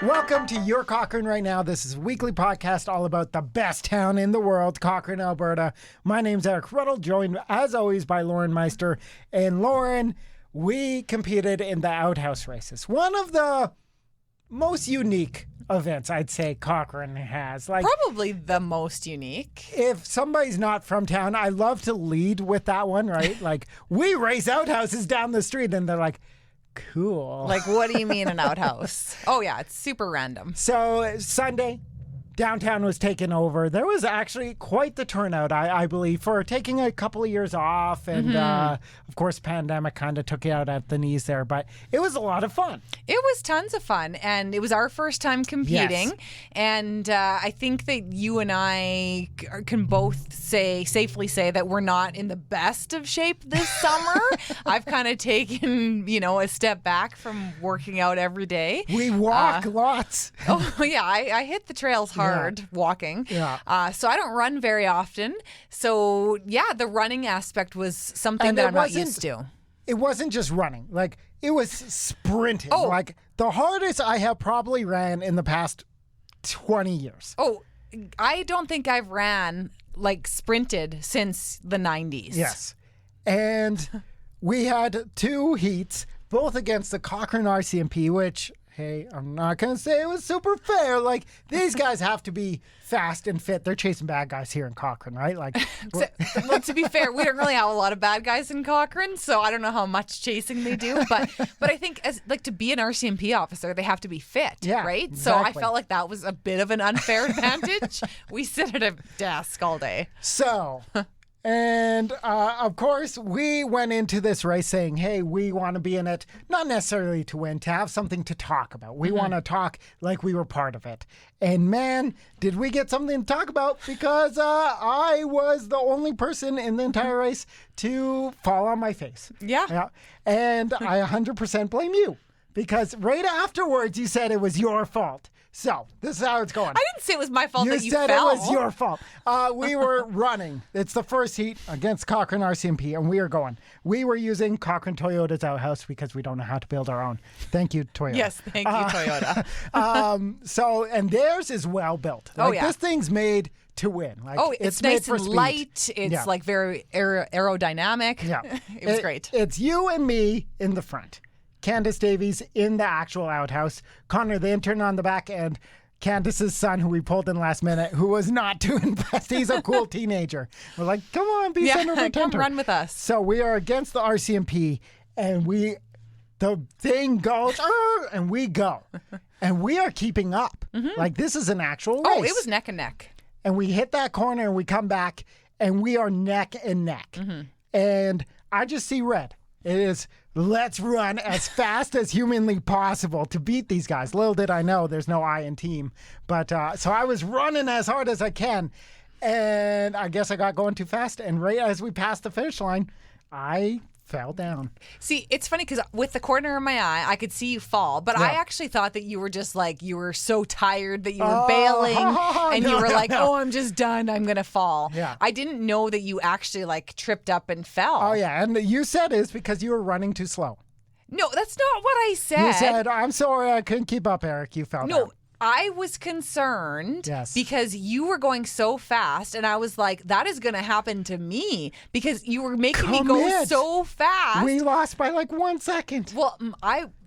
Welcome to Your Cochrane Right Now. This is a weekly podcast all about the best town in the world, Cochrane, Alberta. My name's Eric Ruddle, joined as always by Lauren Meister. And Lauren, we competed in the Outhouse races. One of the most unique events I'd say Cochrane has. Probably the most unique. If somebody's not from town, I love to lead with that one, right? We race outhouses down the street, and they're like, cool. What do you mean an outhouse? Oh, yeah, it's super random. So Sunday, downtown was taken over. There was actually quite the turnout, I believe, for taking a couple of years off. And, of course, pandemic kind of took you out at the knees there. But it was a lot of fun. It was tons of fun. And it was our first time competing. Yes. And I think that you and I can both safely say that we're not in the best of shape this summer. I've kind of taken, a step back from working out every day. We walk lots. Oh, yeah. I hit the trails hard walking. Yeah. So I don't run very often. So, yeah, the running aspect was something that I'm not used to. It wasn't just running. It was sprinting. Oh. The hardest I have probably ran in the past 20 years. Oh, I don't think I've ran, sprinted since the 90s. Yes. And we had two heats, both against the Cochrane RCMP, which, hey, I'm not going to say it was super fair. These guys have to be fast and fit. They're chasing bad guys here in Cochrane, right? Well, to be fair, we don't really have a lot of bad guys in Cochrane, so I don't know how much chasing they do. But I think to be an RCMP officer, they have to be fit, right? Exactly. So I felt like that was a bit of an unfair advantage. We sit at a desk all day. So... And, of course, we went into this race saying, hey, we want to be in it, not necessarily to win, to have something to talk about. We want to talk like we were part of it. And, man, did we get something to talk about, because I was the only person in the entire race to fall on my face. Yeah. And I 100% blame you, because right afterwards you said it was your fault. So, this is how it's going. I didn't say it was my fault that you said fell. It was your fault. We were running. It's the first heat against Cochrane RCMP, and we are going. We were using Cochrane Toyota's outhouse because we don't know how to build our own. Thank you, Toyota. Yes, thank you, Toyota. And theirs is well built. This thing's made to win. It's nice and light. It's very aerodynamic. Yeah. It was great. It's you and me in the front. Candace Davies in the actual outhouse. Connor, the intern, on the back, and Candace's son, who we pulled in last minute, who was not too impressed. He's a cool teenager. We're like, come on, be center of attention. Come run with us. So we are against the RCMP, and the thing goes, and we go. And we are keeping up. This is an actual race. Oh, it was neck and neck. And we hit that corner, and we come back, and we are neck and neck. And I just see red. It is, let's run as fast as humanly possible to beat these guys. Little did I know there's no I in team. But so I was running as hard as I can. And I guess I got going too fast. And right as we passed the finish line, I fell down. See, it's funny because with the corner of my eye, I could see you fall. But I actually thought that you were just you were so tired that you were bailing. And you were oh, I'm just done. I'm going to fall. Yeah. I didn't know that you actually tripped up and fell. Oh, yeah. And you said it's because you were running too slow. No, that's not what I said. You said, I'm sorry, I couldn't keep up, Eric. You fell down. No. I was concerned because you were going so fast, and I was like, that is going to happen to me because you were making me go so fast. We lost by 1 second. Well,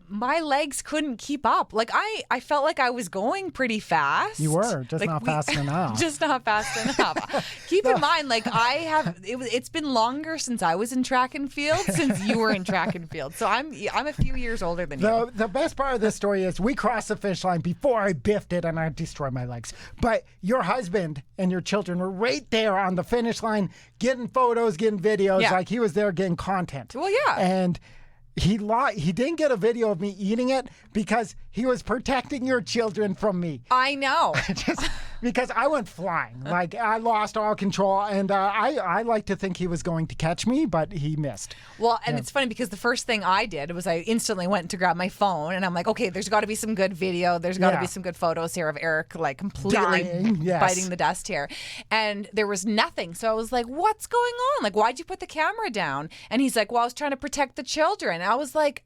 my legs couldn't keep up. I felt like I was going pretty fast. You were, just not fast enough. Just not fast enough. Keep in mind, it's been longer since I was in track and field since you were in track and field. So I'm a few years older than you. The best part of this story is we crossed the finish line before I biffed it and I destroyed my legs. But your husband and your children were right there on the finish line, getting photos, getting videos. Yeah. He was there getting content. Well, yeah. And he didn't get a video of me eating it because he was protecting your children from me. I know. Just because I went flying. I lost all control, and I like to think he was going to catch me, but he missed. Well, and it's funny because the first thing I did was I instantly went to grab my phone, and I'm like, okay, there's got to be some good video. There's got to be some good photos here of Eric completely biting the dust here. And there was nothing. So I was like, what's going on? Why'd you put the camera down? And he's like, well, I was trying to protect the children. And I was like,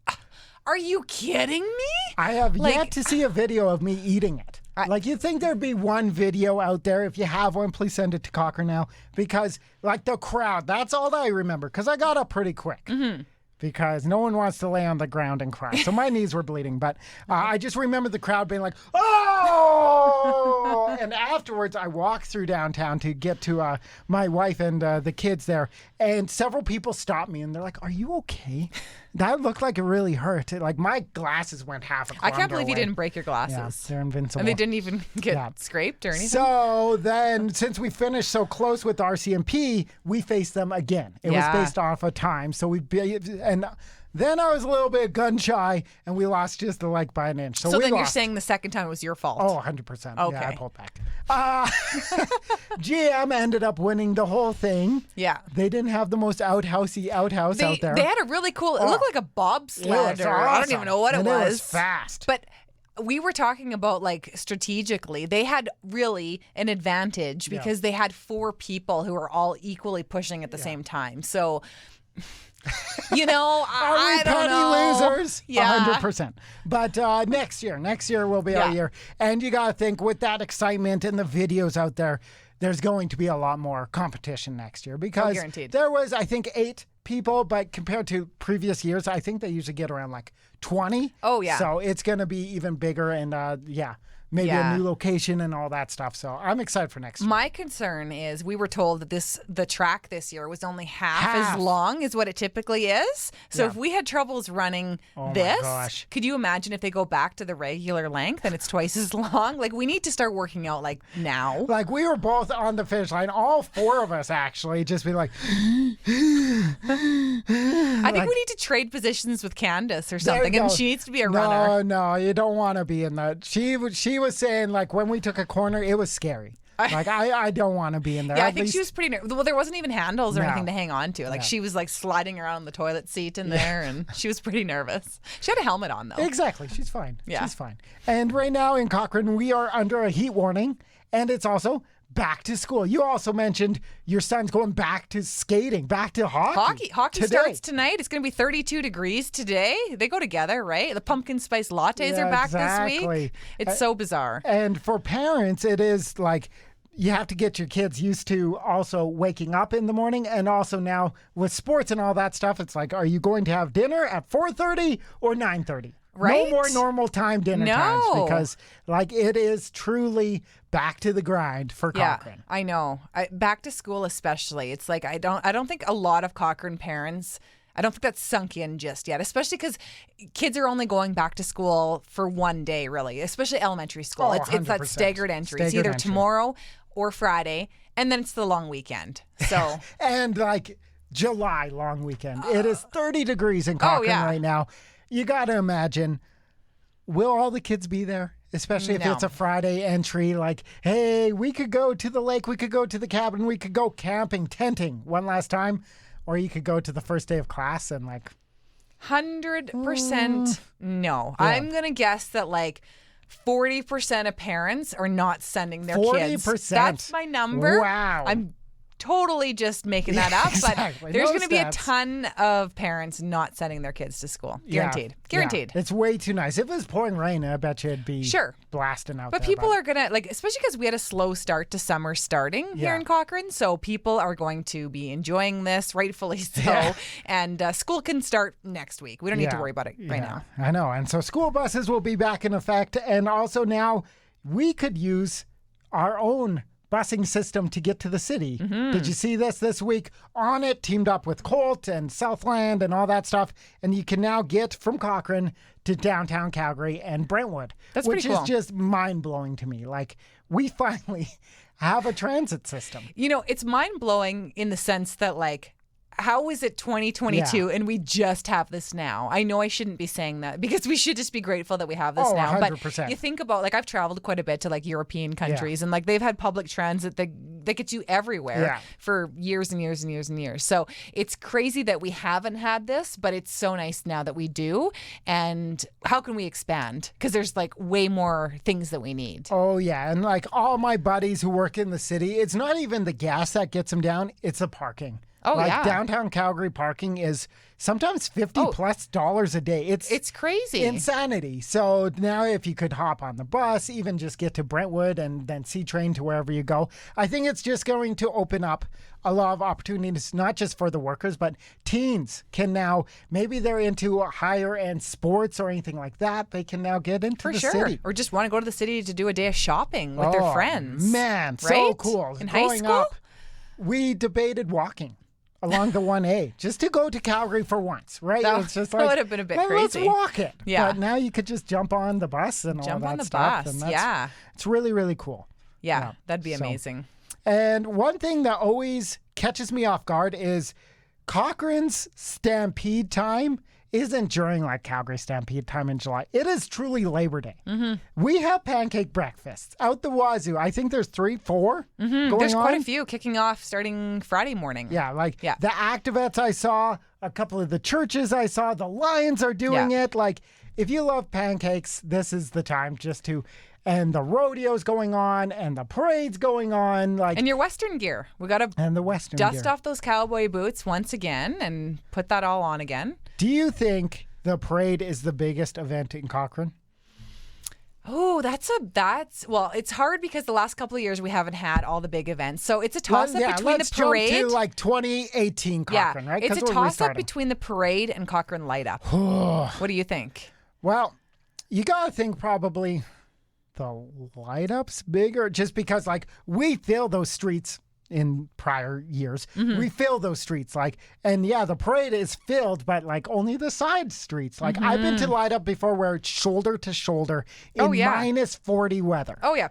Are you kidding me? I have yet to see a video of me eating it. Like, you'd think there'd be one video out there. If you have one, please send it to Cochrane now. Because, like, the crowd, that's all that I remember. Because I got up pretty quick. Because no one wants to lay on the ground and cry. So my knees were bleeding. But I just remember the crowd being like, oh! And afterwards, I walked through downtown to get to my wife and the kids there. And several people stopped me. And they're like, are you okay? That looked like it really hurt. Like, my glasses went half a kilometer I can't believe away. you didn't break your glasses. Yeah, they're invincible. And they didn't even get scraped or anything? So then, since we finished so close with RCMP, we faced them again. It was based off of time. So and then I was a little bit gun shy, and we lost just by an inch. So then lost. You're saying the second time it was your fault? Oh, 100%. Okay. Yeah, I pulled back. GM ended up winning the whole thing. Yeah. They didn't have the most outhouse out there. They had a really cool, it looked like a bobsled, or I don't even know what it was. It was fast. But we were talking about, like, strategically, they had really an advantage because they had 4 people who were all equally pushing at the same time. So, you know, I don't know. Losers? Yeah. 100%. But next year will be our year. And you got to think, with that excitement and the videos out there, there's going to be a lot more competition next year because there was, I think, 8 people, but compared to previous years, I think they usually get around like 20. Oh, yeah. So it's going to be even bigger and maybe a new location and all that stuff. So I'm excited for next year. My concern is we were told that the track this year was only half as long as what it typically is. So if we had troubles running this, could you imagine if they go back to the regular length and it's twice as long? Like, we need to start working out like now. Like, we were both on the finish line, all 4 of us actually, just be like, I think we need to trade positions with Candace or something, and she needs to be a runner. No, you don't want to be in that. She was saying, like, when we took a corner, it was scary. Like, I don't want to be in there. Yeah, I think she was pretty nervous. Well, there wasn't even handles or anything to hang on to. Like, she was, like, sliding around the toilet seat in there, and she was pretty nervous. She had a helmet on, though. Exactly. She's fine. Yeah. She's fine. And right now in Cochrane, we are under a heat warning, and it's also back to school. You also mentioned your son's going back to skating, back to hockey. Hockey starts tonight. It's going to be 32 degrees today. They go together, right? The pumpkin spice lattes are back this week. It's so bizarre. And for parents, it is like, you have to get your kids used to also waking up in the morning, and also now with sports and all that stuff, it's like, are you going to have dinner at 4:30 or 9:30? Right? No more normal time dinner times, because like, it is truly back to the grind for Cochrane. Yeah, I know. Back to school especially. It's like, I don't think a lot of Cochrane parents, I don't think that's sunk in just yet, especially because kids are only going back to school for one day, really, especially elementary school. It's that staggered entry. It's either tomorrow or Friday, and then it's the long weekend. So and like July long weekend. It is 30 degrees in Cochrane right now. You got to imagine, will all the kids be there? Especially if it's a Friday entry, like, hey, we could go to the lake, we could go to the cabin, we could go camping, tenting one last time. Or you could go to the first day of class and like 100% no. Yeah. I'm going to guess that like 40% of parents are not sending their 40%. Kids. That's my number. Wow. I'm totally just making that up, exactly. But there's going to be a ton of parents not sending their kids to school. Guaranteed. Guaranteed. Yeah. It's way too nice. If it was pouring rain, I bet you it'd be blasting out but there. People are going to, like, especially because we had a slow start to summer starting here in Cochrane, so people are going to be enjoying this, rightfully so, and school can start next week. We don't need to worry about it right now. I know, and so school buses will be back in effect, and also now we could use our own busing system to get to the city. Mm-hmm. Did you see this week? On it, teamed up with Colt and Southland and all that stuff, and you can now get from Cochrane to downtown Calgary and Brentwood, which is just mind-blowing to me. Like, we finally have a transit system. You know, it's mind-blowing in the sense that, like, how is it 2022 and we just have this now? I know I shouldn't be saying that because we should just be grateful that we have this now. 100%. But you think about, like, I've traveled quite a bit to like European countries and like they've had public transit that gets you everywhere for years and years and years and years. So it's crazy that we haven't had this, but it's so nice now that we do. And how can we expand? Because there's like way more things that we need. Oh yeah, and like all my buddies who work in the city, it's not even the gas that gets them down; it's the parking. Oh, like downtown Calgary parking is sometimes $50+ a day. It's crazy. Insanity. So now if you could hop on the bus, even just get to Brentwood and then C-train to wherever you go, I think it's just going to open up a lot of opportunities, not just for the workers, but teens can now, maybe they're into higher end sports or anything like that. They can now get into the city. Or just want to go to the city to do a day of shopping with their friends. Man, right? So cool. In high school? Up, we debated walking along the 1A just to go to Calgary for once, right? It's just like, that would have been a bit crazy. Let's walk it. Yeah. But now you could just jump on the bus and all that stuff. Jump on the bus, It's really, really cool. Yeah, that'd be amazing. And one thing that always catches me off guard is Cochrane's Stampede time isn't during like Calgary Stampede time in July. It is truly Labor Day. Mm-hmm. We have pancake breakfasts out the wazoo. I think there's 3, 4 going There's on. quite a few kicking off starting Friday morning. Yeah, the Activettes I saw, a couple of the churches I saw, the Lions are doing it. Like, if you love pancakes, this is the time just to... And the rodeo's going on, and the parade's going on, and your Western gear. We got to dust off those cowboy boots once again and put that all on again. Do you think the parade is the biggest event in Cochrane? Oh, well, it's hard because the last couple of years we haven't had all the big events. So it's a toss-up between the parade. Jump to like 2018 Cochrane, right? It's a toss-up between the parade and Cochrane Light Up. What do you think? Well, you got to think probably... the light up's bigger just because like we fill those streets in prior years. We fill those streets and the parade is filled, but like only the side streets. Like I've been to light up before where it's shoulder to shoulder in minus 40 weather. Oh yeah.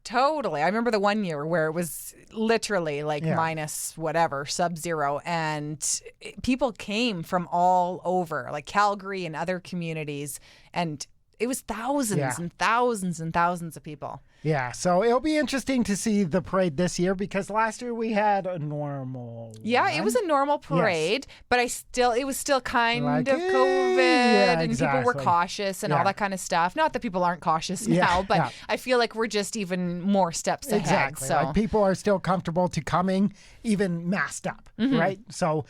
Totally. I remember the one year where it was literally like minus whatever, sub-zero, and people came from all over, like Calgary and other communities, and it was thousands and thousands and thousands of people. Yeah, so it'll be interesting to see the parade this year because last year we had a normal one. It was a normal parade, but it was still kind of COVID and people were cautious and all that kind of stuff. Not that people aren't cautious now, but I feel like we're just even more steps ahead. Exactly. So. Like people are still comfortable to coming even masked up, right? So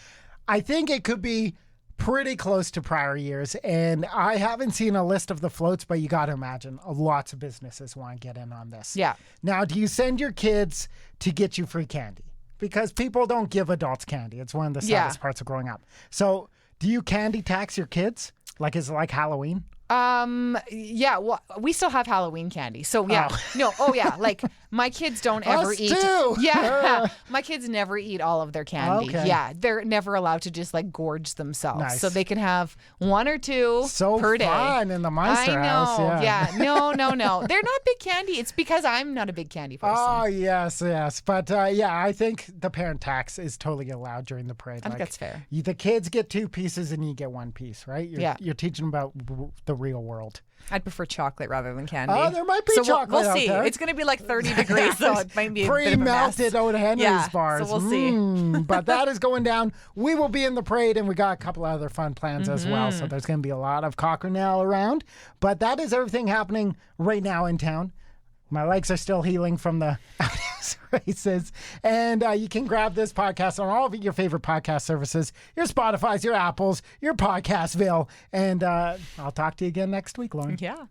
I think it could be pretty close to prior years, and I haven't seen a list of the floats, but you got to imagine lots of businesses want to get in on this. Yeah. Now, do you send your kids to get you free candy? Because people don't give adults candy. It's one of the saddest parts of growing up. So do you candy tax your kids? Like, is it like Halloween? Well, we still have Halloween candy. So like my kids don't ever eat. Too. My kids never eat all of their candy. Okay. Yeah, they're never allowed to just like gorge themselves. Nice. So they can have 1 or 2 per day. So fun in the Meister house. Yeah. No. They're not big candy. It's because I'm not a big candy person. Oh, yes. But I think the parent tax is totally allowed during the parade. I think that's fair. The kids get 2 pieces and you get 1 piece, right? You're teaching them about the real world. I'd prefer chocolate rather than candy. Oh, there might be chocolate we'll see. out there. It's going to be like 30 degrees, so it might be a bit of a mess. Pre-melted O. Henry's bars. So we'll see. But that is going down. We will be in the parade, and we got a couple other fun plans as well. So there's going to be a lot of Cochrane around. But that is everything happening right now in town. My legs are still healing from the Outhouse races. And you can grab this podcast on all of your favorite podcast services, your Spotifys, your Apples, your Podcastville. And I'll talk to you again next week, Lauren. Yeah.